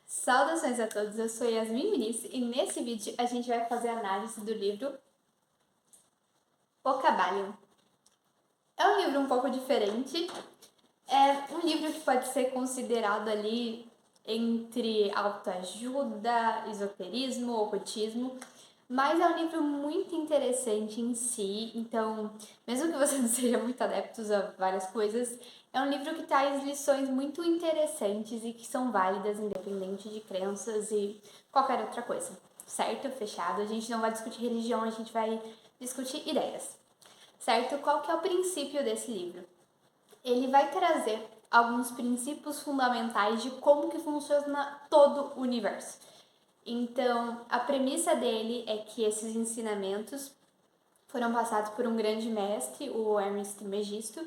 Saudações a todos, eu sou Yasmin Muniz e nesse vídeo a gente vai fazer a análise do livro O Cabalho. É um livro um pouco diferente, é um livro que pode ser considerado ali entre autoajuda, esoterismo, ocultismo, mas é um livro muito interessante em si, então, mesmo que você não seja muito adepto a várias coisas, é um livro que traz lições muito interessantes e que são válidas independente de crenças e qualquer outra coisa, certo? Fechado? A gente não vai discutir religião, a gente vai discutir ideias, certo? Qual que é o princípio desse livro? Ele vai trazer alguns princípios fundamentais de como que funciona todo o universo. Então, a premissa dele é que esses ensinamentos foram passados por um grande mestre, o Hermes Trismegisto,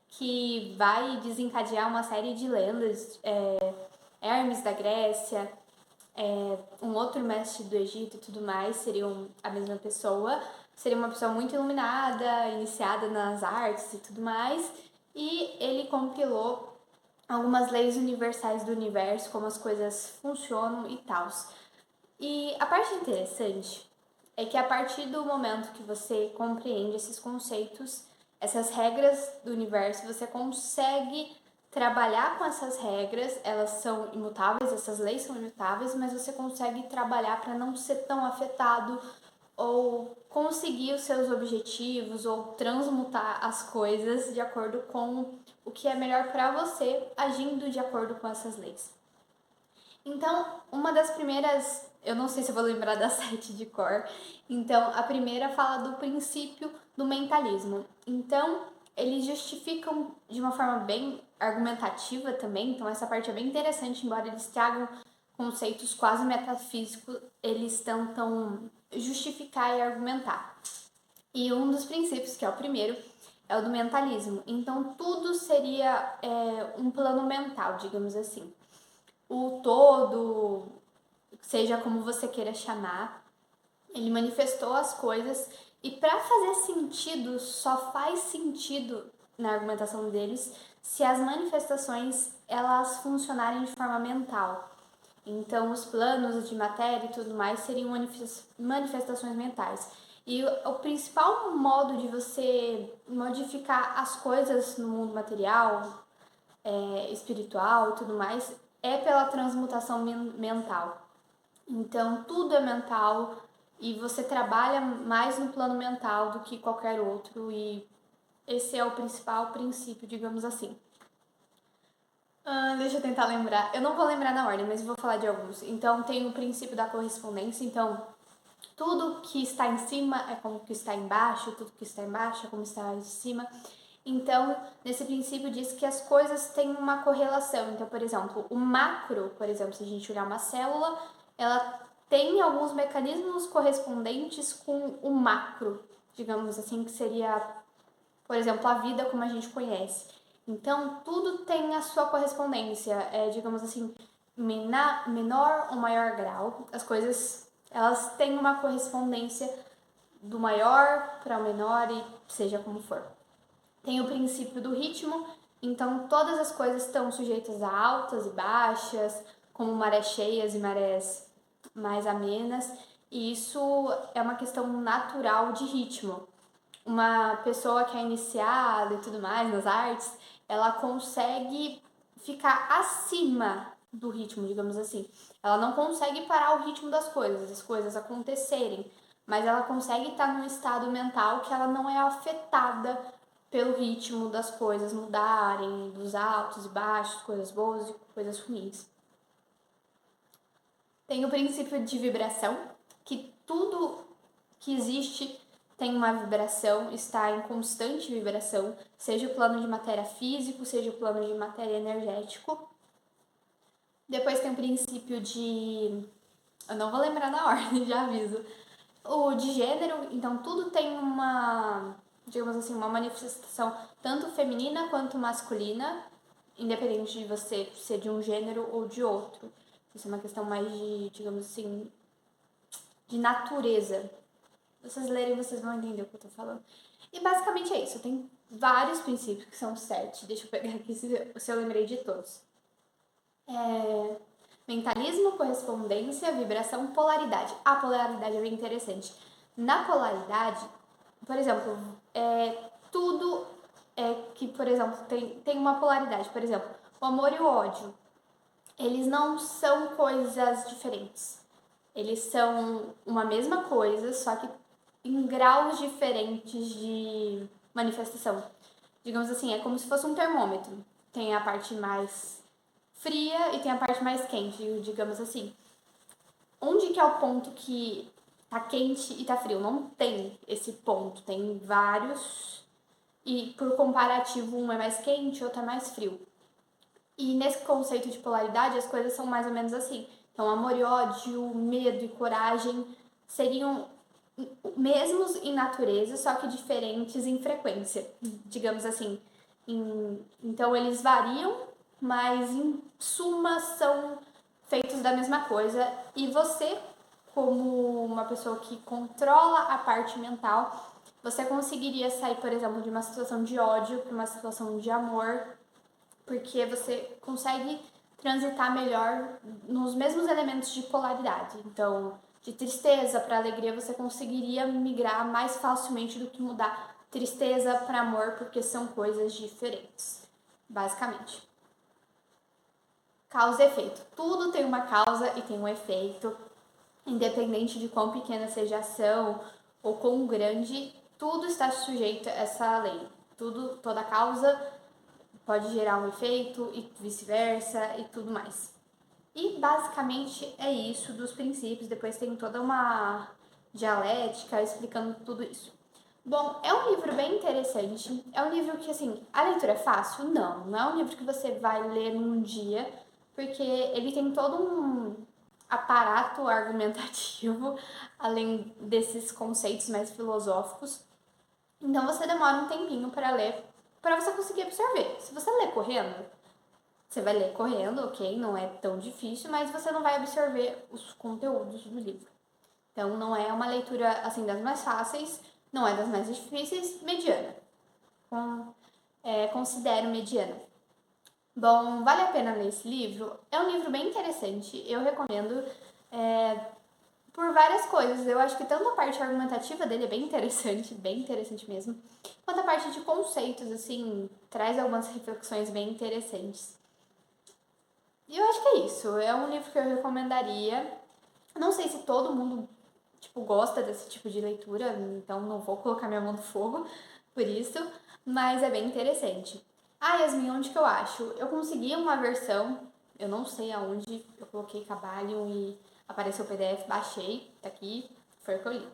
que vai desencadear uma série de lendas. Hermes da Grécia, um outro mestre do Egito e tudo mais seriam a mesma pessoa. Seria uma pessoa muito iluminada, iniciada nas artes e tudo mais. E ele compilou algumas leis universais do universo, como as coisas funcionam e tal. E a parte interessante é que a partir do momento que você compreende esses conceitos, essas regras do universo, você consegue trabalhar com essas regras, elas são imutáveis, essas leis são imutáveis, mas você consegue trabalhar para não ser tão afetado ou conseguir os seus objetivos ou transmutar as coisas de acordo com o que é melhor para você, agindo de acordo com essas leis. Então, uma das primeiras, eu não sei se eu vou lembrar das 7 de cor, então a primeira fala do princípio do mentalismo. Então, eles justificam de uma forma bem argumentativa também, então essa parte é bem interessante, embora eles tragam conceitos quase metafísicos, eles tentam justificar e argumentar. E um dos princípios, que é o primeiro, é o do mentalismo. Então, tudo seria um plano mental, digamos assim. O todo, seja como você queira chamar, ele manifestou as coisas e para fazer sentido, só faz sentido na argumentação deles se as manifestações elas funcionarem de forma mental. Então, os planos de matéria e tudo mais seriam manifestações mentais. E o principal modo de você modificar as coisas no mundo material, espiritual e tudo mais, é pela transmutação mental. Então, tudo é mental e você trabalha mais no plano mental do que qualquer outro, e esse é o principal princípio, digamos assim. Deixa eu tentar lembrar. Eu não vou lembrar na ordem, mas vou falar de alguns. Então, tem o princípio da correspondência. Então, tudo que está em cima é como que está embaixo, tudo que está embaixo é como está em cima. Então, nesse princípio diz que as coisas têm uma correlação. Então, por exemplo, o macro, por exemplo, se a gente olhar uma célula, ela tem alguns mecanismos correspondentes com o macro, digamos assim, que seria, por exemplo, a vida como a gente conhece. Então, tudo tem a sua correspondência, digamos assim, menor ou maior grau. As coisas, elas têm uma correspondência do maior para o menor e seja como for. Tem o princípio do ritmo, então todas as coisas estão sujeitas a altas e baixas, como marés cheias e marés mais amenas, e isso é uma questão natural de ritmo. Uma pessoa que é iniciada e tudo mais nas artes, ela consegue ficar acima do ritmo, digamos assim. Ela não consegue parar o ritmo das coisas, as coisas acontecerem, mas ela consegue estar num estado mental que ela não é afetada pelo ritmo das coisas mudarem, dos altos e baixos, coisas boas e coisas ruins. Tem o princípio de vibração, que tudo que existe tem uma vibração, está em constante vibração, seja o plano de matéria físico, seja o plano de matéria energético. Depois tem o princípio de... eu não vou lembrar na ordem, já aviso. O de gênero, então tudo tem uma, digamos assim, uma manifestação tanto feminina quanto masculina, independente de você ser de um gênero ou de outro. Isso é uma questão mais de, digamos assim, de natureza. Vocês lerem, vocês vão entender o que eu tô falando. E basicamente é isso. Tem vários princípios que são 7. Deixa eu pegar aqui se eu lembrei de todos. Mentalismo, correspondência, vibração, polaridade. A polaridade é bem interessante. Na polaridade, por exemplo, tudo que, por exemplo, tem uma polaridade. Por exemplo, o amor e o ódio, eles não são coisas diferentes. Eles são uma mesma coisa, só que em graus diferentes de manifestação. Digamos assim, é como se fosse um termômetro. Tem a parte mais fria e tem a parte mais quente, digamos assim. Onde que é o ponto que tá quente e tá frio? Não tem esse ponto, tem vários. E por comparativo, um é mais quente, outro é mais frio. E nesse conceito de polaridade, as coisas são mais ou menos assim. Então, amor e ódio, medo e coragem seriam mesmos em natureza, só que diferentes em frequência, digamos assim. Então, eles variam, mas em suma são feitos da mesma coisa. E você, como uma pessoa que controla a parte mental, você conseguiria sair, por exemplo, de uma situação de ódio para uma situação de amor, porque você consegue transitar melhor nos mesmos elementos de polaridade. Então, de tristeza para alegria, você conseguiria migrar mais facilmente do que mudar tristeza para amor, porque são coisas diferentes, basicamente. Causa e efeito. Tudo tem uma causa e tem um efeito, independente de quão pequena seja a ação ou quão grande, tudo está sujeito a essa lei. Toda causa pode gerar um efeito e vice-versa e tudo mais. E basicamente é isso dos princípios, depois tem toda uma dialética explicando tudo isso. Bom, é um livro bem interessante, é um livro que, assim, a leitura é fácil? Não é um livro que você vai ler num dia, porque ele tem todo um aparato argumentativo, além desses conceitos mais filosóficos. Então você demora um tempinho para ler, para você conseguir absorver. Se você ler correndo, você vai ler correndo, ok? Não é tão difícil, mas você não vai absorver os conteúdos do livro. Então não é uma leitura assim das mais fáceis, não é das mais difíceis, mediana. Considero mediana. Bom, vale a pena ler esse livro? É um livro bem interessante, eu recomendo por várias coisas. Eu acho que tanto a parte argumentativa dele é bem interessante mesmo, quanto a parte de conceitos, assim, traz algumas reflexões bem interessantes. E eu acho que é isso, é um livro que eu recomendaria. Não sei se todo mundo, gosta desse tipo de leitura, então não vou colocar minha mão no fogo por isso, mas é bem interessante. Ah, Yasmin, onde que eu acho? Eu consegui uma versão, eu não sei aonde, eu coloquei Cabalion e apareceu o PDF, baixei, tá aqui, foi o que eu li.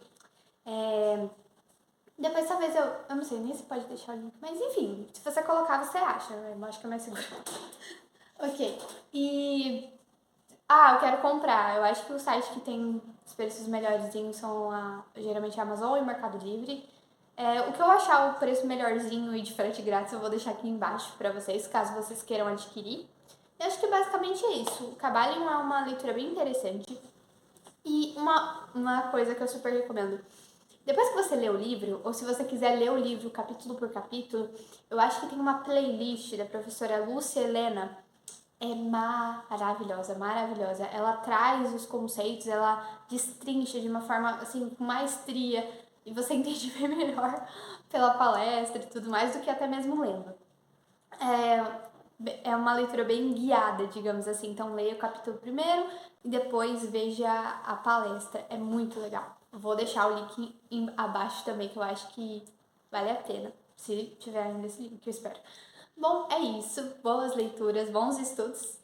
Depois talvez eu não sei nem se pode deixar o link, mas enfim, se você colocar você acha, eu acho que é mais seguro. Ok, eu quero comprar. Eu acho que o site que tem os preços melhorzinhos são geralmente a Amazon e o Mercado Livre. O que eu achar o preço melhorzinho e de frete grátis eu vou deixar aqui embaixo para vocês, caso vocês queiram adquirir. Eu acho que basicamente é isso. O Cabalion é uma leitura bem interessante. E uma coisa que eu super recomendo. Depois que você lê o livro, ou se você quiser ler o livro capítulo por capítulo, eu acho que tem uma playlist da professora Lúcia Helena. É maravilhosa, maravilhosa. Ela traz os conceitos, ela destrincha de uma forma, assim, com maestria, e você entende bem melhor pela palestra e tudo mais do que até mesmo lendo. É uma leitura bem guiada, digamos assim. Então, leia o capítulo primeiro e depois veja a palestra. É muito legal. Vou deixar o link abaixo também, que eu acho que vale a pena, se tiver ainda esse link, eu espero. Bom, é isso. Boas leituras, bons estudos.